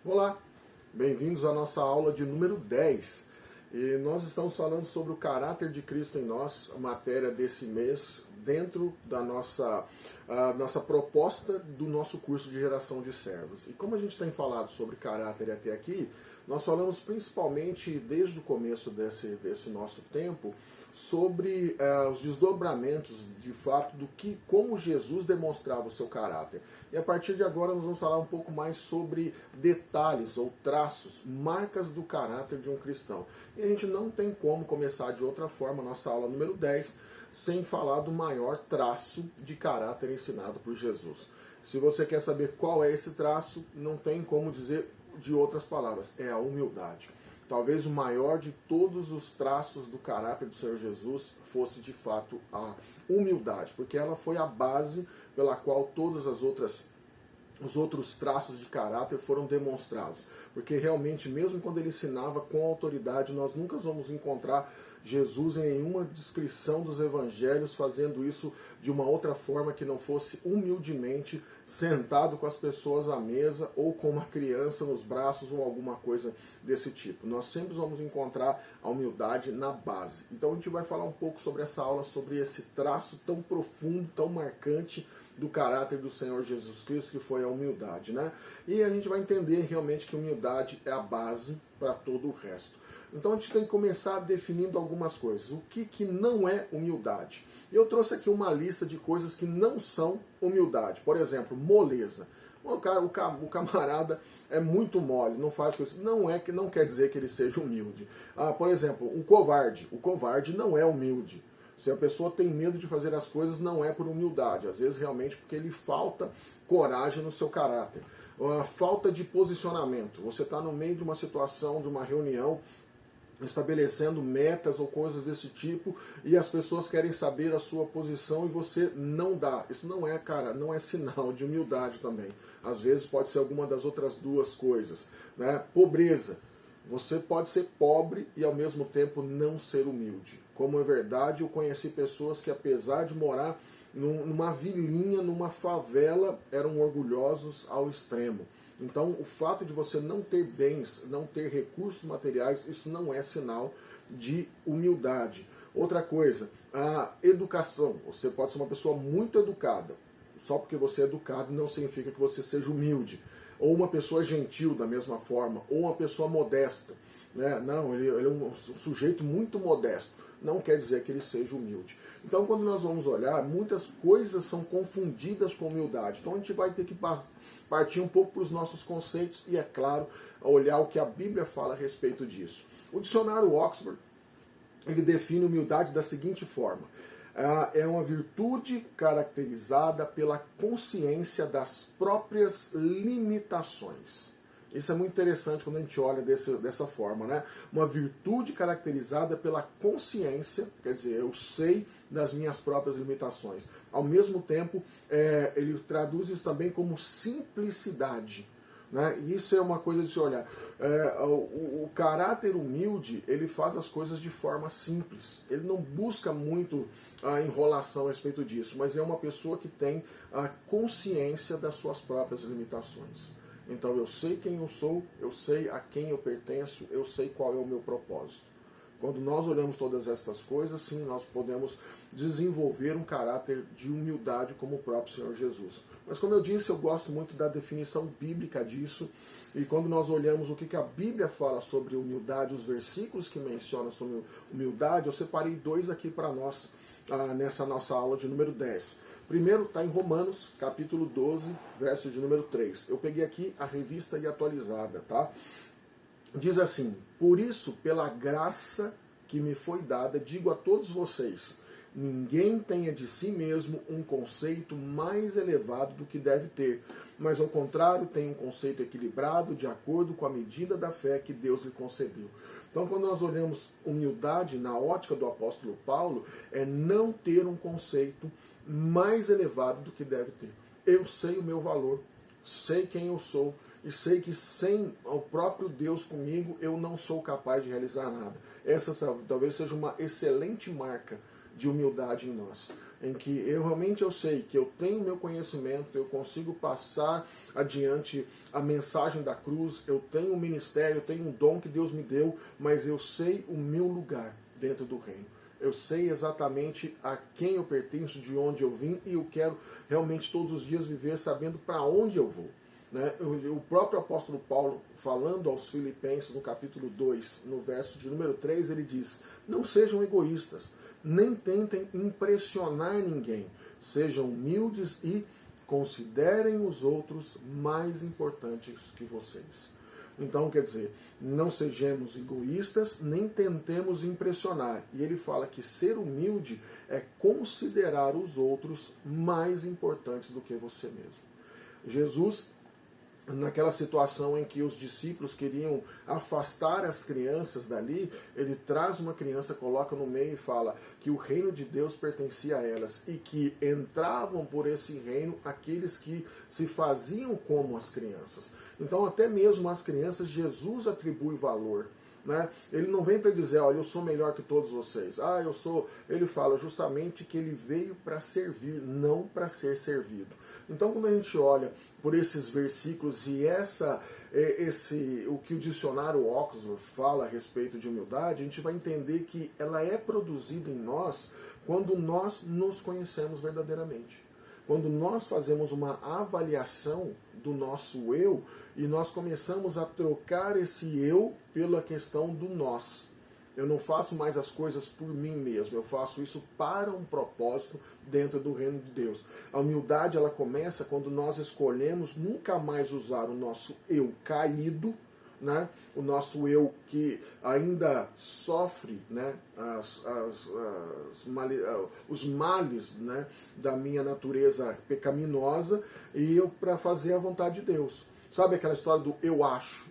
Olá, bem-vindos à nossa aula de número 10. E nós estamos falando sobre o caráter de Cristo em nós, a matéria desse mês, dentro da nossa proposta do nosso curso de geração de servos. E como a gente tem falado sobre caráter até aqui, nós falamos principalmente desde o começo desse nosso tempo sobre os desdobramentos de fato como Jesus demonstrava o seu caráter. E a partir de agora nós vamos falar um pouco mais sobre detalhes ou traços, marcas do caráter de um cristão. E a gente não tem como começar de outra forma a nossa aula número 10 sem falar do maior traço de caráter ensinado por Jesus. Se você quer saber qual é esse traço, não tem como dizer de outras palavras, é a humildade. Talvez o maior de todos os traços do caráter do Senhor Jesus fosse de fato a humildade, porque ela foi a base pela qual todas os outros traços de caráter foram demonstrados. Porque realmente, mesmo quando ele ensinava com autoridade, nós nunca vamos encontrar Jesus em nenhuma descrição dos evangelhos fazendo isso de uma outra forma que não fosse humildemente sentado com as pessoas à mesa ou com uma criança nos braços ou alguma coisa desse tipo. Nós sempre vamos encontrar a humildade na base. Então a gente vai falar um pouco sobre essa aula, sobre esse traço tão profundo, tão marcante do caráter do Senhor Jesus Cristo, que foi a humildade, né? E a gente vai entender realmente que humildade é a base para todo o resto. Então a gente tem que começar definindo algumas coisas. O que não é humildade? Eu trouxe aqui uma lista de coisas que não são humildade. Por exemplo, moleza. O camarada é muito mole, não faz coisas. Não quer dizer que ele seja humilde. Por exemplo, um covarde. O covarde não é humilde. Se a pessoa tem medo de fazer as coisas, não é por humildade. Às vezes, realmente, porque lhe falta coragem no seu caráter. A falta de posicionamento. Você está no meio de uma situação, de uma reunião, estabelecendo metas ou coisas desse tipo, e as pessoas querem saber a sua posição e você não dá. Isso não é sinal de humildade também. Às vezes pode ser alguma das outras duas coisas, né? Pobreza. Você pode ser pobre e ao mesmo tempo não ser humilde. Como é verdade, eu conheci pessoas que, apesar de morar numa vilinha, numa favela, eram orgulhosos ao extremo. Então, o fato de você não ter bens, não ter recursos materiais, isso não é sinal de humildade. Outra coisa, a educação. Você pode ser uma pessoa muito educada. Só porque você é educado não significa que você seja humilde. Ou uma pessoa gentil da mesma forma, ou uma pessoa modesta. Né? Não, ele é um sujeito muito modesto. Não quer dizer que ele seja humilde. Então, quando nós vamos olhar, muitas coisas são confundidas com humildade. Então, a gente vai ter que partir um pouco para os nossos conceitos e, é claro, olhar o que a Bíblia fala a respeito disso. O dicionário Oxford, ele define humildade da seguinte forma. É uma virtude caracterizada pela consciência das próprias limitações. Isso é muito interessante quando a gente olha dessa forma, né? Uma virtude caracterizada pela consciência, quer dizer, eu sei das minhas próprias limitações. Ao mesmo tempo, ele traduz isso também como simplicidade. Né? E isso é uma coisa de se olhar. O caráter humilde, ele faz as coisas de forma simples. Ele não busca muito a enrolação a respeito disso, mas é uma pessoa que tem a consciência das suas próprias limitações. Então eu sei quem eu sou, eu sei a quem eu pertenço, eu sei qual é o meu propósito. Quando nós olhamos todas essas coisas, sim, nós podemos desenvolver um caráter de humildade como o próprio Senhor Jesus. Mas como eu disse, eu gosto muito da definição bíblica disso. E quando nós olhamos o que a Bíblia fala sobre humildade, os versículos que mencionam sobre humildade, eu separei 2 aqui para nós, nessa nossa aula de número 10. Primeiro está em Romanos, capítulo 12, verso de número 3. Eu peguei aqui a revista e atualizada, tá? Diz assim: por isso, pela graça que me foi dada, digo a todos vocês, ninguém tenha de si mesmo um conceito mais elevado do que deve ter, mas ao contrário, tenha um conceito equilibrado, de acordo com a medida da fé que Deus lhe concedeu. Então, quando nós olhamos humildade na ótica do apóstolo Paulo, é não ter um conceito mais elevado do que deve ter. Eu sei o meu valor, sei quem eu sou, e sei que sem o próprio Deus comigo, eu não sou capaz de realizar nada. Essa talvez seja uma excelente marca de humildade em nós, em que eu sei que eu tenho meu conhecimento, eu consigo passar adiante a mensagem da cruz, eu tenho um ministério, eu tenho um dom que Deus me deu, mas eu sei o meu lugar dentro do reino. Eu sei exatamente a quem eu pertenço, de onde eu vim, e eu quero realmente todos os dias viver sabendo para onde eu vou. Né? O próprio apóstolo Paulo, falando aos Filipenses, no capítulo 2, no verso de número 3, ele diz: não sejam egoístas, nem tentem impressionar ninguém, sejam humildes e considerem os outros mais importantes que vocês. Então, quer dizer, não sejamos egoístas, nem tentemos impressionar. E ele fala que ser humilde é considerar os outros mais importantes do que você mesmo. Jesus, naquela situação em que os discípulos queriam afastar as crianças dali, ele traz uma criança, coloca no meio e fala que o reino de Deus pertencia a elas e que entravam por esse reino aqueles que se faziam como as crianças. Então até mesmo as crianças Jesus atribui valor. Né? Ele não vem para dizer, olha, eu sou melhor que todos vocês. Eu sou. Ele fala justamente que ele veio para servir, não para ser servido. Então, quando a gente olha por esses versículos e o que o dicionário Oxford fala a respeito de humildade, a gente vai entender que ela é produzida em nós quando nós nos conhecemos verdadeiramente. Quando nós fazemos uma avaliação do nosso eu e nós começamos a trocar esse eu pela questão do nós. Eu não faço mais as coisas por mim mesmo, eu faço isso para um propósito dentro do reino de Deus. A humildade, ela começa quando nós escolhemos nunca mais usar o nosso eu caído, né? O nosso eu que ainda sofre, né? Os males, né? Da minha natureza pecaminosa, e eu para fazer a vontade de Deus. Sabe aquela história do eu acho,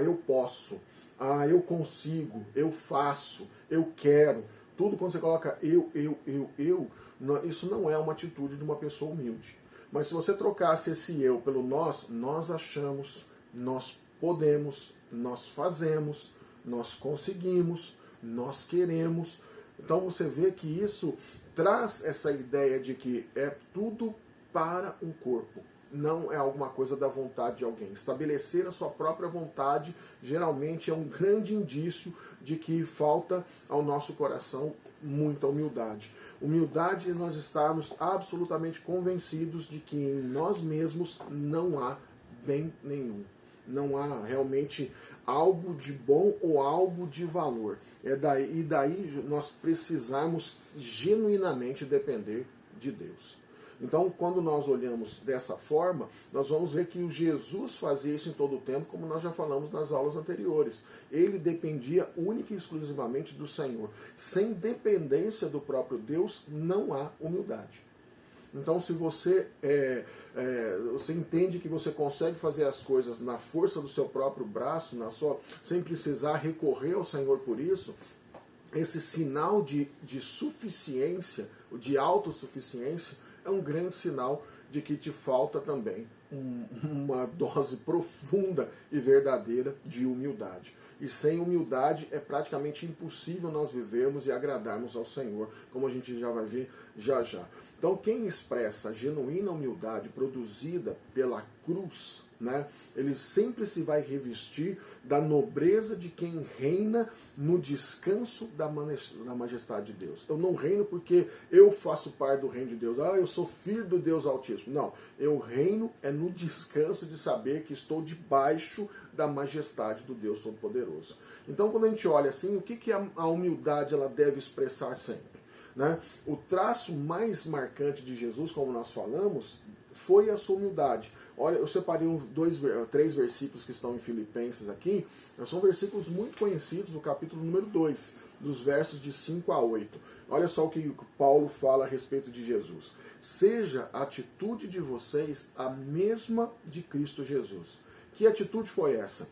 eu posso, eu consigo, eu faço, eu quero. Tudo quando você coloca eu, isso não é uma atitude de uma pessoa humilde. Mas se você trocasse esse eu pelo nós achamos, nós podemos, nós fazemos, nós conseguimos, nós queremos. Então você vê que isso traz essa ideia de que é tudo para um corpo. Não é alguma coisa da vontade de alguém. Estabelecer a sua própria vontade geralmente é um grande indício de que falta ao nosso coração muita humildade. Humildade é nós estarmos absolutamente convencidos de que em nós mesmos não há bem nenhum. Não há realmente algo de bom ou algo de valor. Daí nós precisamos genuinamente depender de Deus. Então, quando nós olhamos dessa forma, nós vamos ver que o Jesus fazia isso em todo o tempo, como nós já falamos nas aulas anteriores. Ele dependia única e exclusivamente do Senhor. Sem dependência do próprio Deus, não há humildade. Então, se você entende que você consegue fazer as coisas na força do seu próprio braço, sem precisar recorrer ao Senhor por isso, esse sinal de suficiência, de autossuficiência, é um grande sinal de que te falta também uma dose profunda e verdadeira de humildade. E sem humildade é praticamente impossível nós vivermos e agradarmos ao Senhor, como a gente já vai ver já já. Então quem expressa a genuína humildade produzida pela cruz, né, ele sempre se vai revestir da nobreza de quem reina no descanso da majestade de Deus. Eu não reino porque eu faço parte do reino de Deus. Eu sou filho do Deus Altíssimo. Não, eu reino no descanso de saber que estou debaixo da majestade do Deus Todo-Poderoso. Então quando a gente olha assim, o que a humildade ela deve expressar sempre? Né? O traço mais marcante de Jesus, como nós falamos, foi a sua humildade. Olha, eu separei 3 versículos que estão em Filipenses aqui. São versículos muito conhecidos do capítulo número 2, dos versos de 5 a 8. Olha só o que Paulo fala a respeito de Jesus. Seja a atitude de vocês a mesma de Cristo Jesus. Que atitude foi essa?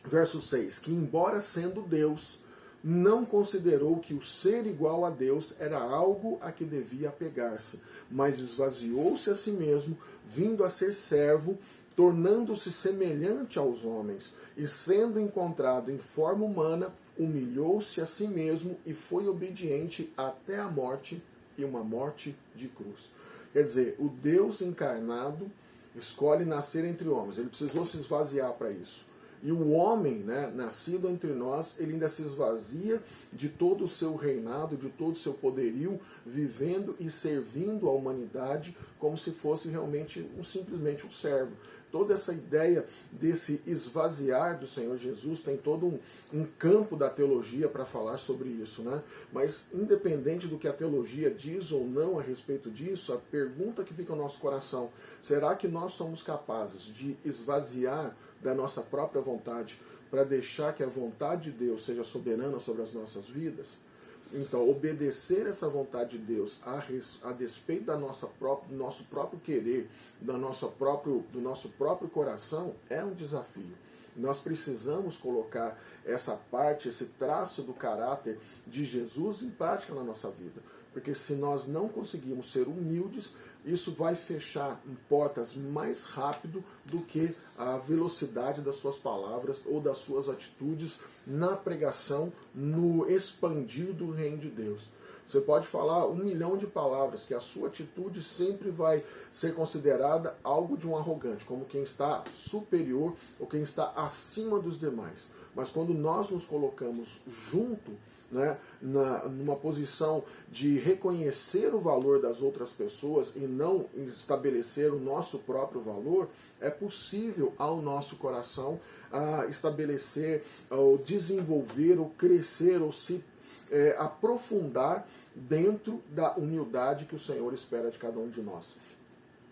Verso 6. Que embora sendo Deus, não considerou que o ser igual a Deus era algo a que devia apegar-se, mas esvaziou-se a si mesmo, vindo a ser servo, tornando-se semelhante aos homens, e sendo encontrado em forma humana, humilhou-se a si mesmo e foi obediente até a morte, e uma morte de cruz. Quer dizer, o Deus encarnado escolhe nascer entre homens. Ele precisou se esvaziar para isso. E o homem, né, nascido entre nós, ele ainda se esvazia de todo o seu reinado, de todo o seu poderio, vivendo e servindo a humanidade como se fosse realmente simplesmente um servo. Toda essa ideia desse esvaziar do Senhor Jesus tem todo um campo da teologia para falar sobre isso, né? Mas independente do que a teologia diz ou não a respeito disso, a pergunta que fica no nosso coração: será que nós somos capazes de esvaziar da nossa própria vontade para deixar que a vontade de Deus seja soberana sobre as nossas vidas? Então, obedecer essa vontade de Deus a despeito do nosso próprio querer, do nosso próprio coração, é um desafio. Nós precisamos colocar essa parte, esse traço do caráter de Jesus em prática na nossa vida. Porque se nós não conseguirmos ser humildes, isso vai fechar em portas mais rápido do que a velocidade das suas palavras ou das suas atitudes na pregação, no expandir do reino de Deus. Você pode falar 1 milhão de palavras, que a sua atitude sempre vai ser considerada algo de um arrogante, como quem está superior ou quem está acima dos demais. Mas quando nós nos colocamos junto, né, numa posição de reconhecer o valor das outras pessoas e não estabelecer o nosso próprio valor, é possível ao nosso coração estabelecer, ou desenvolver, ou crescer, ou se aprofundar dentro da humildade que o Senhor espera de cada um de nós.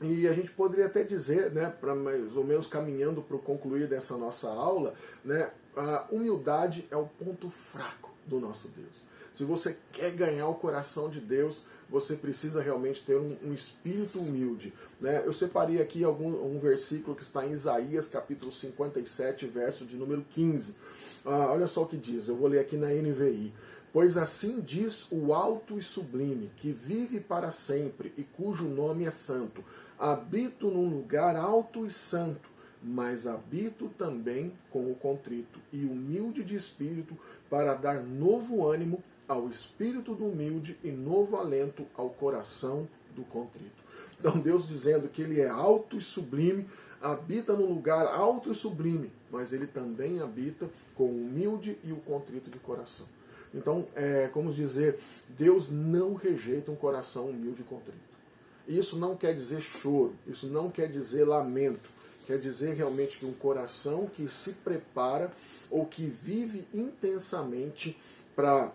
E a gente poderia até dizer, né, para mais ou menos caminhando para o concluir dessa nossa aula, né, a humildade é o ponto fraco do nosso Deus. Se você quer ganhar o coração de Deus, você precisa realmente ter um espírito humilde, né? Eu separei aqui um versículo que está em Isaías, capítulo 57, verso de número 15. Olha só o que diz, eu vou ler aqui na NVI. Pois assim diz o alto e sublime, que vive para sempre e cujo nome é santo. Habito num lugar alto e santo, mas habito também com o contrito e humilde de espírito, para dar novo ânimo ao espírito do humilde e novo alento ao coração do contrito. Então Deus dizendo que Ele é alto e sublime, habita num lugar alto e sublime, mas Ele também habita com o humilde e o contrito de coração. Então, como dizer, Deus não rejeita um coração humilde e contrito. Isso não quer dizer choro, isso não quer dizer lamento, quer dizer realmente que um coração que se prepara ou que vive intensamente para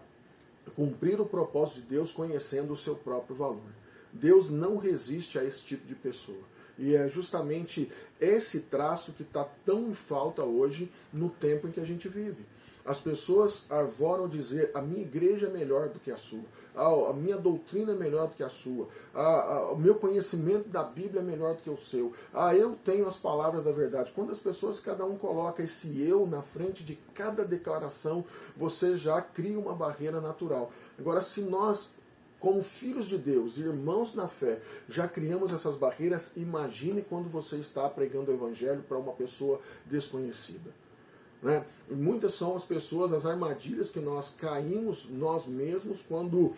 cumprir o propósito de Deus, conhecendo o seu próprio valor. Deus não resiste a esse tipo de pessoa. E é justamente esse traço que está tão em falta hoje no tempo em que a gente vive. As pessoas arvoram dizer: a minha igreja é melhor do que a sua, a minha doutrina é melhor do que a sua, o meu conhecimento da Bíblia é melhor do que o seu, eu tenho as palavras da verdade. Quando as pessoas, cada um coloca esse eu na frente de cada declaração, você já cria uma barreira natural. Agora, se nós, como filhos de Deus, irmãos na fé, já criamos essas barreiras, imagine quando você está pregando o Evangelho para uma pessoa desconhecida. Né? E muitas são as pessoas, as armadilhas que nós caímos nós mesmos quando,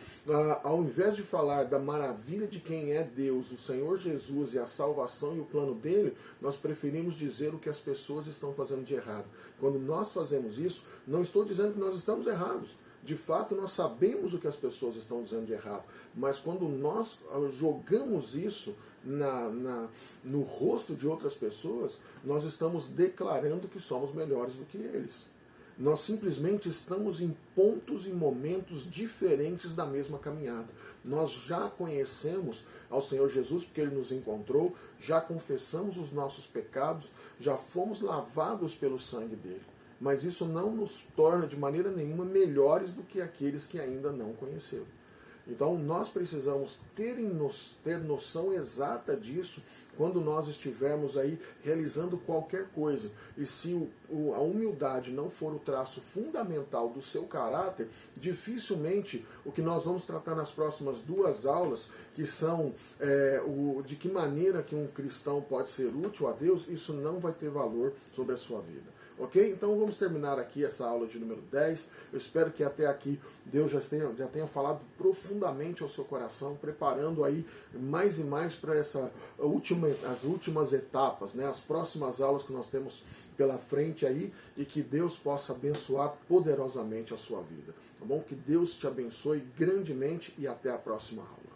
ao invés de falar da maravilha de quem é Deus, o Senhor Jesus e a salvação e o plano dele, nós preferimos dizer o que as pessoas estão fazendo de errado. Quando nós fazemos isso, não estou dizendo que nós estamos errados. De fato, nós sabemos o que as pessoas estão dizendo de errado, mas quando nós jogamos isso no rosto de outras pessoas, nós estamos declarando que somos melhores do que eles. Nós simplesmente estamos em pontos e momentos diferentes da mesma caminhada. Nós já conhecemos ao Senhor Jesus porque Ele nos encontrou, já confessamos os nossos pecados, já fomos lavados pelo sangue dele. Mas isso não nos torna de maneira nenhuma melhores do que aqueles que ainda não conheceram. Então nós precisamos ter noção exata disso quando nós estivermos aí realizando qualquer coisa, e se a humildade não for o traço fundamental do seu caráter, dificilmente o que nós vamos tratar nas próximas 2 aulas, que são de que maneira que um cristão pode ser útil a Deus, isso não vai ter valor sobre a sua vida. Ok? Então vamos terminar aqui essa aula de número 10. Eu espero que até aqui Deus já tenha falado profundamente ao seu coração, preparando aí mais e mais para as últimas etapas, né? As próximas aulas que nós temos pela frente aí, e que Deus possa abençoar poderosamente a sua vida. Tá bom? Que Deus te abençoe grandemente e até a próxima aula.